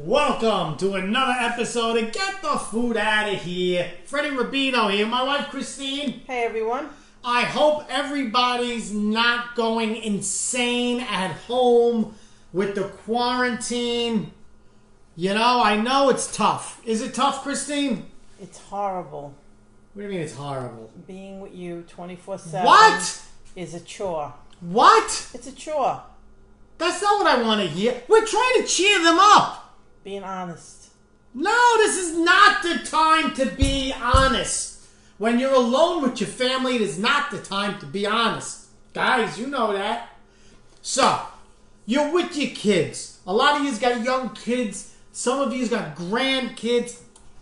Welcome to another episode of Get the Food Out of Here. Freddie Rubino here, my wife Christine. Hey everyone. I hope everybody's not going insane at home with the quarantine. You know, I know it's tough. Is it tough, Christine? It's horrible. What do you mean it's horrible? Being with you 24/7 What? is a chore. What? It's a chore. That's not what I want to hear. We're trying to cheer them up. Being honest. No, this is not the time to be honest. When you're alone with your family, it is not the time to be honest. Guys, you know that. So, you're with your kids. A lot of you's got young kids. Some of you's got grandkids.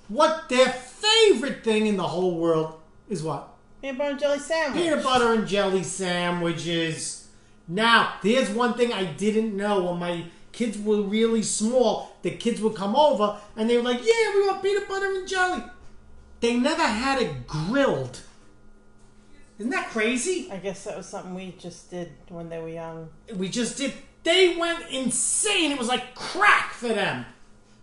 What their favorite thing in the whole world is what? Peanut butter and jelly sandwich. Peanut butter and jelly sandwiches. Now, there's one thing I didn't know. When my kids were really small, the kids would come over and they were like, yeah, we want peanut butter and jelly. They never had it grilled. Isn't that crazy? I guess that was something we just did when they were young. We just did. They went insane. It was like crack for them.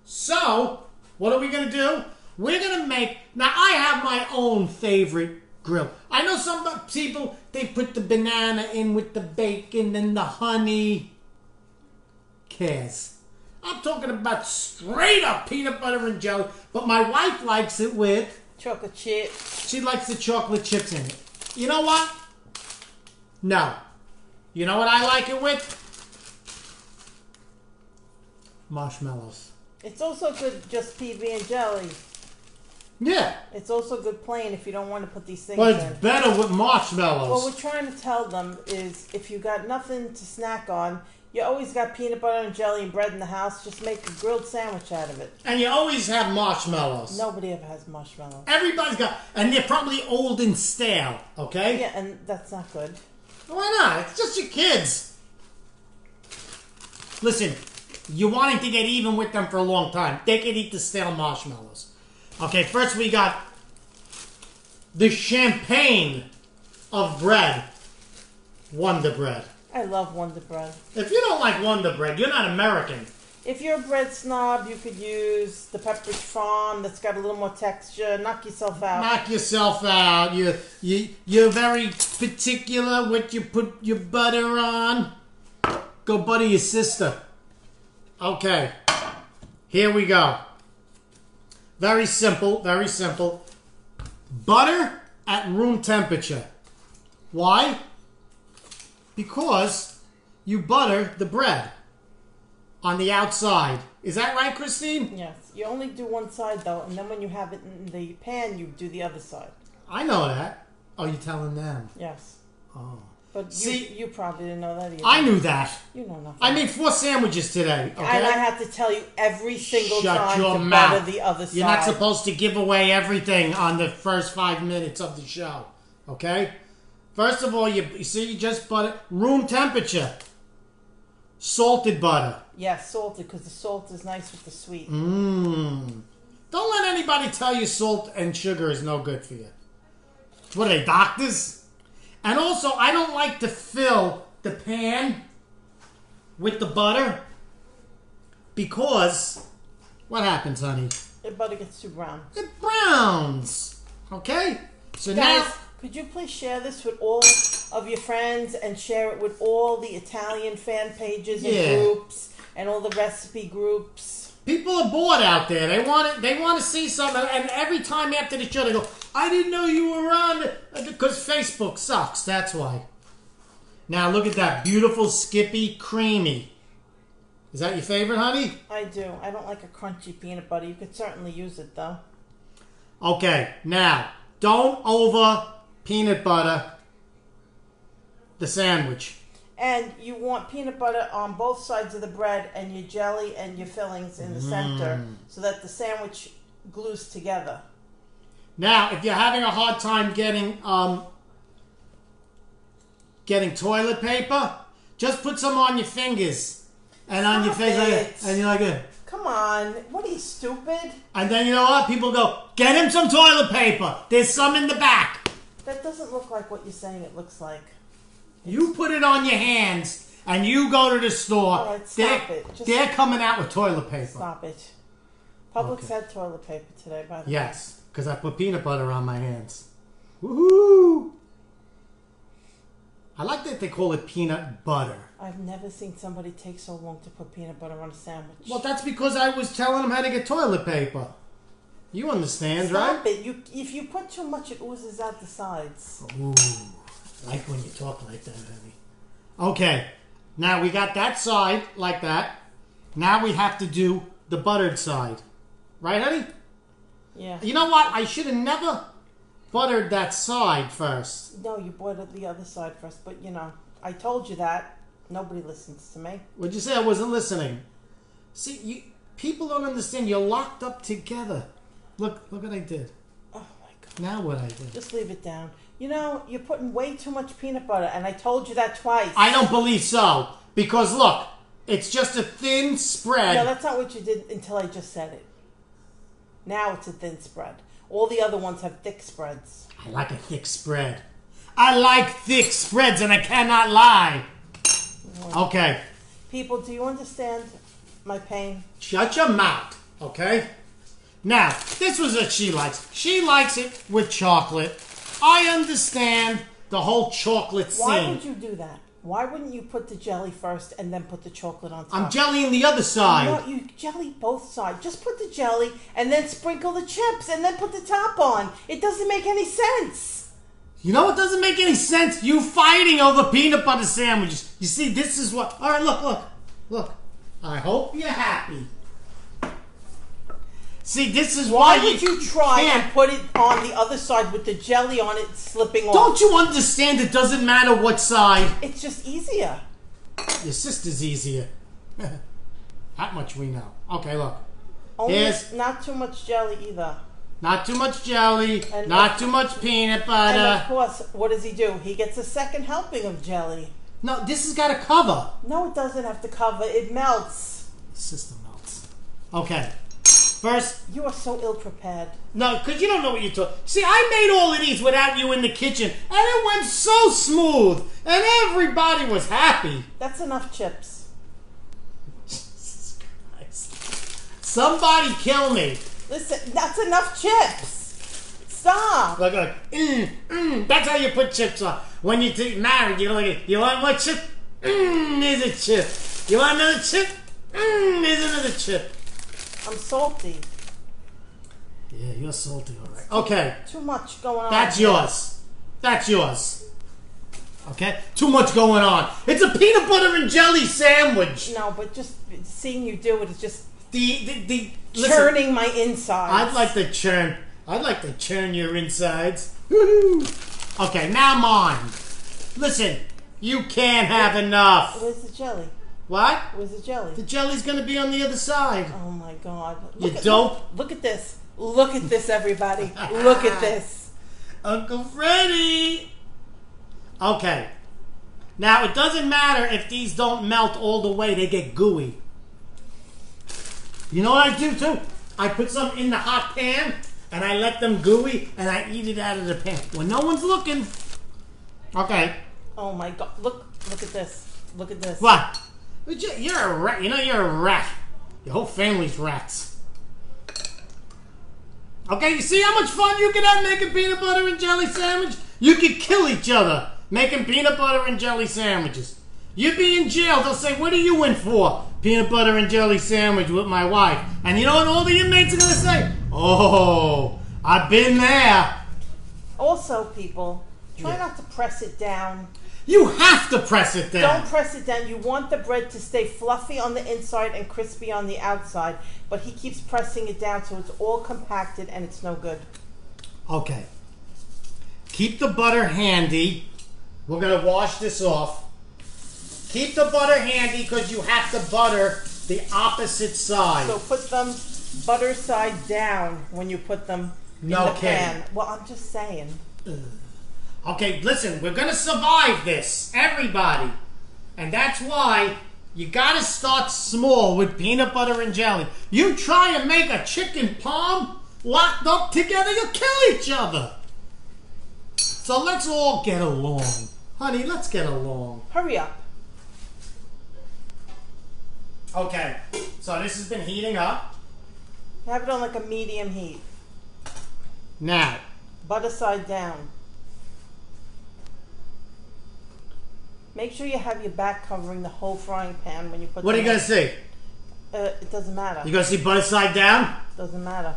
So, what are we going to do? We're going to make... Now, I have my own favorite grill. I know some people, they put the banana in with the bacon and the honey. Cares. I'm talking about straight up peanut butter and jelly, but my wife likes it with chocolate chips. She likes the chocolate chips in it. You know what? No. You know what I like it with? Marshmallows. It's also good just PB and jelly. Yeah. It's also good plain if you don't want to put these things But in. it's better with marshmallows. What we're trying to tell them is if you got nothing to snack on, you always got peanut butter and jelly and bread in the house. Just make a grilled sandwich out of it. And you always have marshmallows. Nobody ever has marshmallows. Everybody's got... And they're probably old and stale, okay? Yeah, and that's not good. Why not? It's just your kids. Listen, you're wanting to get even with them for a long time. They can eat the stale marshmallows. Okay, first we got the champagne of bread. Wonder Bread. I love Wonder Bread. If you don't like Wonder Bread, you're not American. If you're a bread snob, you could use the Pepperidge Farm that's got a little more texture. Knock yourself out. Knock yourself out. You're very particular what you put your butter on. Go butter your sister. Okay. Here we go. Very simple, very simple. Butter at room temperature. Why? Because you butter the bread on the outside. Is that right, Christine? Yes. You only do one side, though, and then when you have it in the pan, you do the other side. I know that. Oh, you're telling them? Yes. Oh. But See, you probably didn't know that either. I knew that. You know nothing. I made 4 sandwiches today, okay? And I have to tell you every single Shut time your to mouth. butter the other side. You're not supposed to give away everything on the first 5 minutes of the show, okay? First of all, you see, you just butter room temperature. Salted butter. Yes, salted, because the salt is nice with the sweet. Don't let anybody tell you salt and sugar is no good for you. What are they, doctors? And also, I don't like to fill the pan with the butter because what happens, honey? The butter gets too brown. It browns. Okay? So Guys, now... could you please share this with all of your friends and share it with all the Italian fan pages and groups and all the recipe groups? People are bored out there. They want to see something, and every time after the show they go, I didn't know you were on, because Facebook sucks, that's why. Now look at that beautiful Skippy Creamy. Is that your favorite, honey? I do. I don't like a crunchy peanut butter. You could certainly use it, though. Okay, now, don't over peanut butter the sandwich. And you want peanut butter on both sides of the bread and your jelly and your fillings in the center so that the sandwich glues together. Now, if you're having a hard time getting toilet paper, just put some on your fingers and on your face like that, and you're like that. Come on, what are you, stupid? And then you know what? People go, get him some toilet paper. There's some in the back. That doesn't look like what you're saying it looks like. You put it on your hands and you go to the store, All right, stop it. They're coming out with toilet paper. Stop it. Publix had toilet paper today, by the way. Yes, because I put peanut butter on my hands. Woohoo! I like that they call it peanut butter. I've never seen somebody take so long to put peanut butter on a sandwich. Well, that's because I was telling them how to get toilet paper. You understand, Stop right? it. If you put too much, it oozes out the sides. Ooh, I like when you talk like that, honey. Okay, now we got that side like that. Now we have to do the buttered side. Right, honey? Yeah. You know what? I should have never buttered that side first. No, you buttered the other side first. But, you know, I told you that. Nobody listens to me. What'd you say? I wasn't listening. See, people don't understand. You're locked up together. Look what I did. Oh, my God. Now what I did. Just leave it down. You know, you're putting way too much peanut butter, and I told you that twice. I don't believe so. Because, look, it's just a thin spread. No, that's not what you did until I just said it. Now it's a thin spread. All the other ones have thick spreads. I like a thick spread. I like thick spreads, and I cannot lie. Okay. People, do you understand my pain? Shut your mouth, okay? Now, this was what she likes. She likes it with chocolate. I understand the whole chocolate scene. Why would you do that? Why wouldn't you put the jelly first and then put the chocolate on top? I'm jellying the other side. No, you jelly both sides. Just put the jelly and then sprinkle the chips and then put the top on. It doesn't make any sense. You know what doesn't make any sense? You fighting over peanut butter sandwiches. You see, this is what... All right, look. I hope you're happy. See, this is why would you try and put it on the other side with the jelly on it slipping off? Don't you understand it doesn't matter what side? It's just easier. Your sister's easier. That much we know. Okay, look. Only not too much jelly either. Not too much jelly, And not too much peanut butter. And of course, what does he do? He gets a second helping of jelly. No, this has got a cover. No, it doesn't have to cover. It melts. The system melts. Okay. First... You are so ill-prepared. No, because you don't know what you're talking... See, I made all of these without you in the kitchen, and it went so smooth, and everybody was happy. That's enough chips. Jesus Christ. Somebody kill me. Listen, that's enough chips. Stop. Look, that's how you put chips on. When you get married, you look at, you want more chip? There's a chip. You want another chip? There's another chip. I'm salty. Yeah, you're salty, all right. Okay. Too much going on. That's yours. That's yours. Okay? Too much going on. It's a peanut butter and jelly sandwich. No, but just seeing you do it is just Listen, churning my insides. I'd like to churn your insides. Woo-hoo. Okay, now mine. Listen, you can't have enough. Where's the jelly? What? Where's the jelly? The jelly's gonna be on the other side. Oh my God! You dope. Look at this! Look at this, everybody! Look at this! Uncle Freddy. Okay. Now it doesn't matter if these don't melt all the way; they get gooey. You know what I do too? I put some in the hot pan and I let them gooey and I eat it out of the pan when no one's looking. Okay. Oh my God! Look at this! Look at this! What? You're a rat. You know you're a rat. Your whole family's rats. Okay, you see how much fun you can have making peanut butter and jelly sandwich? You could kill each other making peanut butter and jelly sandwiches. You'd be in jail. They'll say, what are you in for? Peanut butter and jelly sandwich with my wife. And you know what all the inmates are going to say? Oh, I've been there. Also, people, try not to press it down. You have to press it down. Don't press it down. You want the bread to stay fluffy on the inside and crispy on the outside. But he keeps pressing it down so it's all compacted and it's no good. Okay. Keep the butter handy. We're going to wash this off. Keep the butter handy because you have to butter the opposite side. So put them butter side down when you put them in the pan. Well, I'm just saying. Okay, listen, we're going to survive this, everybody. And that's why you got to start small with peanut butter and jelly. You try and make a chicken palm locked up together, you'll kill each other. So let's all get along. Honey, let's get along. Hurry up. Okay, so this has been heating up. Have it on like a medium heat. Now, Butter side down. Make sure you have your back covering the whole frying pan when you put. what are you gonna see? It doesn't matter. You gonna see butter side down? Doesn't matter.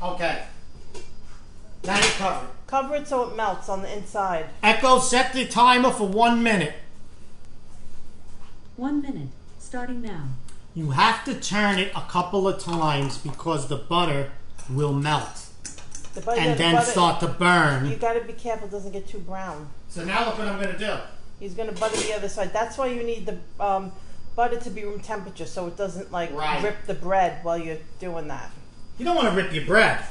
Okay. Now you cover it. Cover it so it melts on the inside. Echo, set the timer for 1 minute. 1 minute, starting now. You have to turn it a couple of times because the butter will melt and then start to burn. You got to be careful it doesn't get too brown. So now look what I'm going to do. He's going to butter the other side. That's why you need the butter to be room temperature so it doesn't rip the bread while you're doing that. You don't want to rip your bread.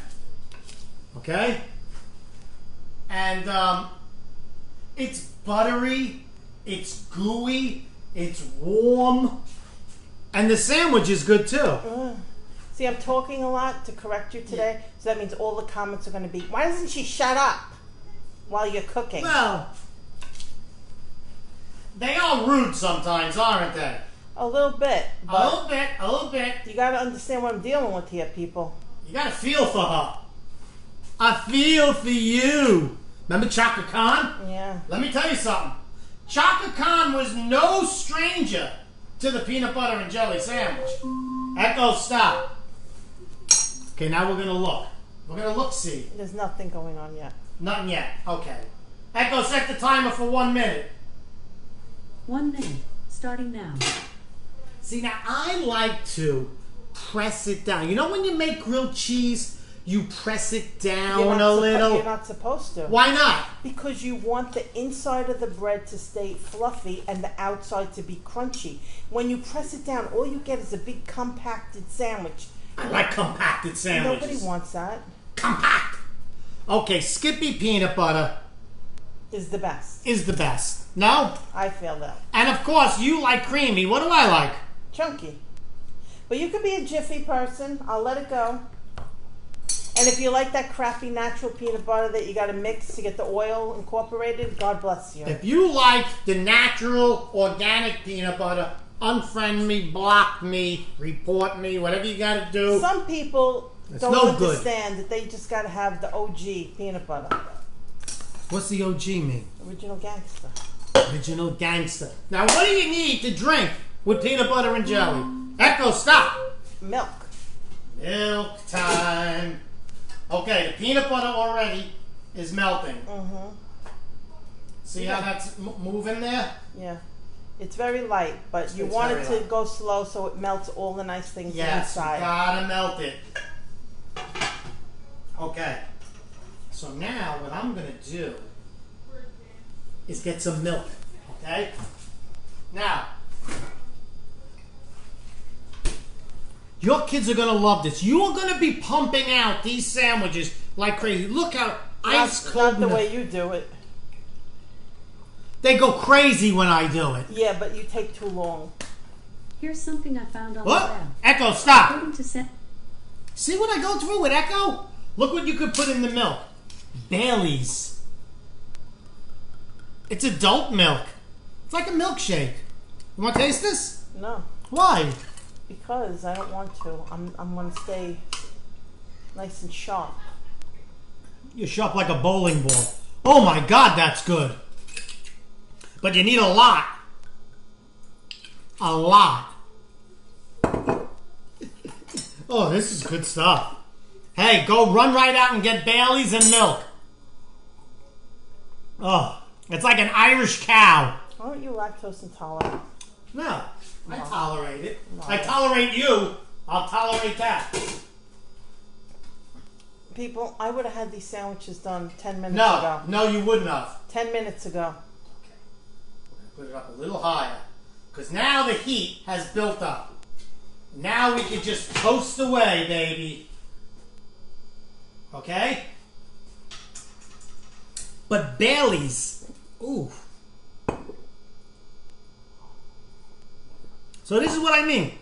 Okay? And it's buttery, it's gooey, it's warm, and the sandwich is good too. See, I'm talking a lot to correct you today, so that means all the comments are going to be, why doesn't she shut up while you're cooking? Well, they are rude sometimes, aren't they? A little bit. A little bit. You got to understand what I'm dealing with here, people. You got to feel for her. I feel for you. Remember Chaka Khan? Yeah. Let me tell you something. Chaka Khan was no stranger to the peanut butter and jelly sandwich. Echo, stop. Okay, now we're going to look. We're going to look, see. There's nothing going on yet. Nothing yet. Okay. Echo, set the timer for 1 minute. 1 minute, starting now. See, now I like to press it down. You know when you make grilled cheese, you press it down a little? You're not supposed to. Why not? Because you want the inside of the bread to stay fluffy and the outside to be crunchy. When you press it down, all you get is a big compacted sandwich. I like compacted sandwiches. Nobody wants that. Compact. Okay, Skippy peanut butter Is the best. is the best. No? I feel that. And of course, you like creamy. What do I like? Chunky. But you could be a Jiffy person. I'll let it go. And if you like that crappy natural peanut butter that you got to mix to get the oil incorporated, God bless you. If you like the natural, organic peanut butter, unfriend me, block me, report me, whatever you got to do. Some people It's don't no good. understand that they just got to have the OG peanut butter. What's the OG mean? Original gangster. Original gangster. Now, what do you need to drink with peanut butter and jelly? Echo, stop. Milk. Milk time. Okay, the peanut butter already is melting. Mm-hmm. See how that's moving there? Yeah. It's very light, but you want it to go slow so it melts all the nice things inside. Yes, gotta melt it. Okay. So now what I'm gonna do is get some milk. Okay? Now, your kids are going to love this. You're going to be pumping out these sandwiches like crazy. Look how ice cold. Not the way you do it. They go crazy when I do it. Yeah, but you take too long. Here's something I found on the What? web. Echo, stop. According to See what I go through with Echo? Look what you could put in the milk. Bailey's. It's adult milk. It's like a milkshake. You want to taste this? No. Why? Because I don't want to. I'm going to stay nice and sharp. You're sharp like a bowling ball. Oh my God, that's good. But you need a lot. A lot. Oh, this is good stuff. Hey, go run right out and get Bailey's and milk. Oh, it's like an Irish cow. Aren't you lactose intolerant? No, I tolerate it. No. I tolerate you. I'll tolerate that. People, I would have had these sandwiches done 10 minutes ago. No, you wouldn't have. 10 minutes ago. Put it up a little higher. Because now the heat has built up. Now we can just toast away, baby. Okay? But Bailey's, ooh. So this is what I mean.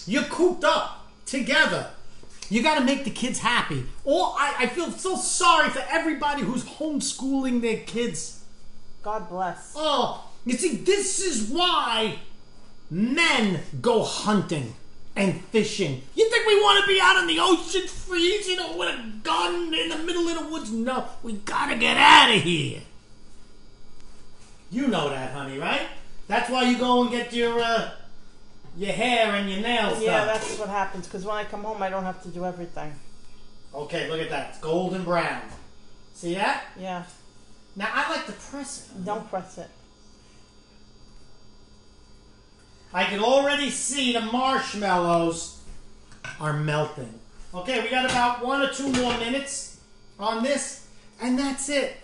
You're cooped up together. You got to make the kids happy. I feel so sorry for everybody who's homeschooling their kids. God bless. Oh, you see, this is why Men go hunting and fishing. You think we want to be out in the ocean freezing or with a gun in the middle of the woods? No, we gotta get out of here. You know that, honey, right? That's why you go and get your hair and your nails done. Yeah, that's what happens, because when I come home, I don't have to do everything. Okay, look at that. It's golden brown. See that? Yeah. Now, I like to press it. Don't press it. I can already see the marshmallows are melting. Okay, we got about 1 or 2 more minutes on this, and that's it.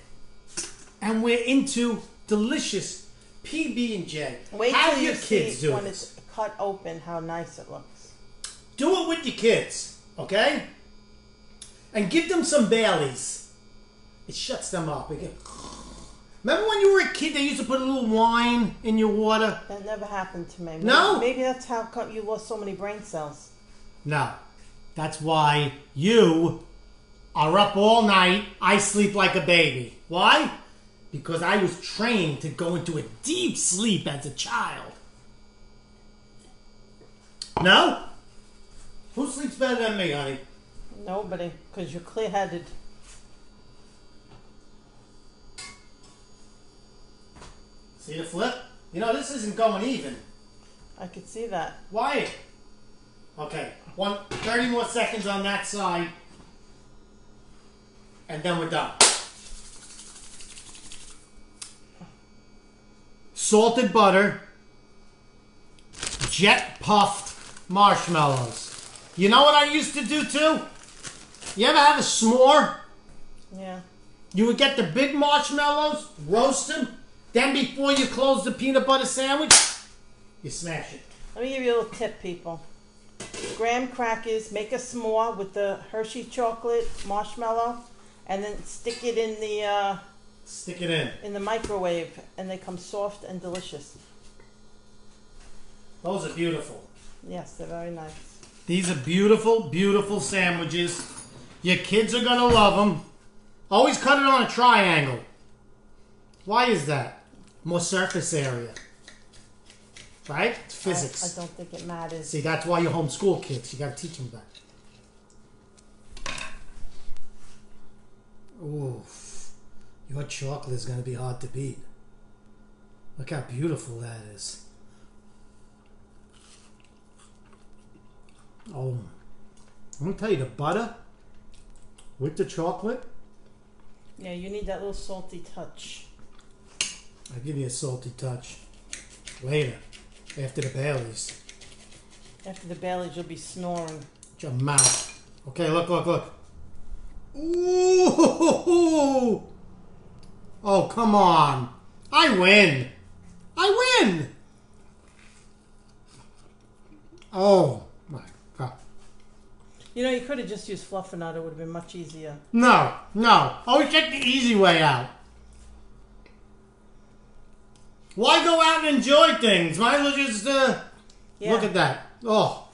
And we're into delicious PB&J. Wait Have till your you kids see do when this. it's cut open how nice it looks. Do it with your kids, okay? And give them some Baileys. It shuts them up. Remember when you were a kid, they used to put a little wine in your water? That never happened to me. No? Maybe that's how come you lost so many brain cells. No. That's why you are up all night. I sleep like a baby. Why? Because I was trained to go into a deep sleep as a child. No? Who sleeps better than me, honey? Nobody, because you're clear-headed. See the flip? You know, this isn't going even. I could see that. Why? Okay, 30 more seconds on that side. And then we're done. Salted butter. Jet puffed marshmallows. You know what I used to do too? You ever have a s'more? Yeah. You would get the big marshmallows, roast them, then before you close the peanut butter sandwich, you smash it. Let me give you a little tip, people. Graham crackers, make a s'more with the Hershey chocolate marshmallow, and then stick it in the microwave, and they come soft and delicious. Those are beautiful. Yes, they're very nice. These are beautiful, beautiful sandwiches. Your kids are gonna love them. Always cut it on a triangle. Why is that? More surface area. Right? It's physics. I don't think it matters. See, that's why you homeschool kids. You gotta teach them that. Oof. Your chocolate is gonna be hard to beat. Look how beautiful that is. Oh. I'm gonna tell you, the butter with the chocolate. Yeah, you need that little salty touch. I'll give you a salty touch later, after the Baileys. After the Baileys, you'll be snoring. Shut your mouth. Okay, look, look, look. Ooh! Oh, come on. I win. I win! Oh, my God. You know, you could have just used fluffernutter. It would have been much easier. No, no. Always take the easy way out. Why go out and enjoy things? Might as well just, Yeah. Look at that. Oh,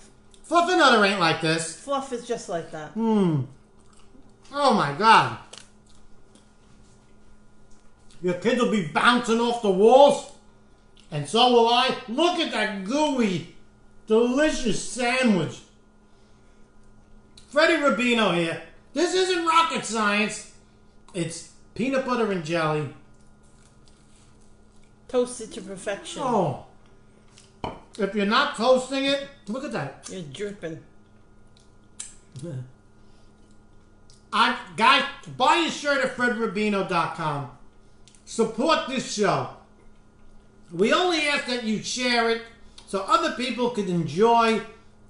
fluffernutter ain't like this. Fluff is just like that. Oh my God. Your kids will be bouncing off the walls. And so will I. Look at that gooey, delicious sandwich. Freddie Rubino here. This isn't rocket science. It's peanut butter and jelly. Toasted to perfection. Oh. If you're not toasting it, look at that. You're dripping. Guys, buy your shirt at fredrubino.com. Support this show. We only ask that you share it so other people could enjoy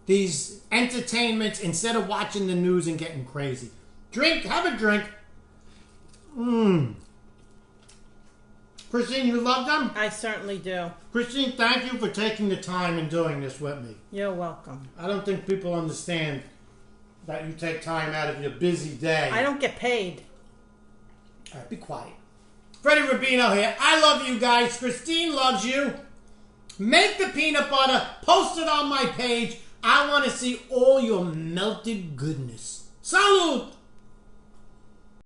these entertainments instead of watching the news and getting crazy. Drink, have a drink. Christine, you love them? I certainly do. Christine, thank you for taking the time and doing this with me. You're welcome. I don't think people understand that you take time out of your busy day. I don't get paid. All right, be quiet. Freddie Rubino here. I love you guys. Christine loves you. Make the peanut butter. Post it on my page. I want to see all your melted goodness. Salud!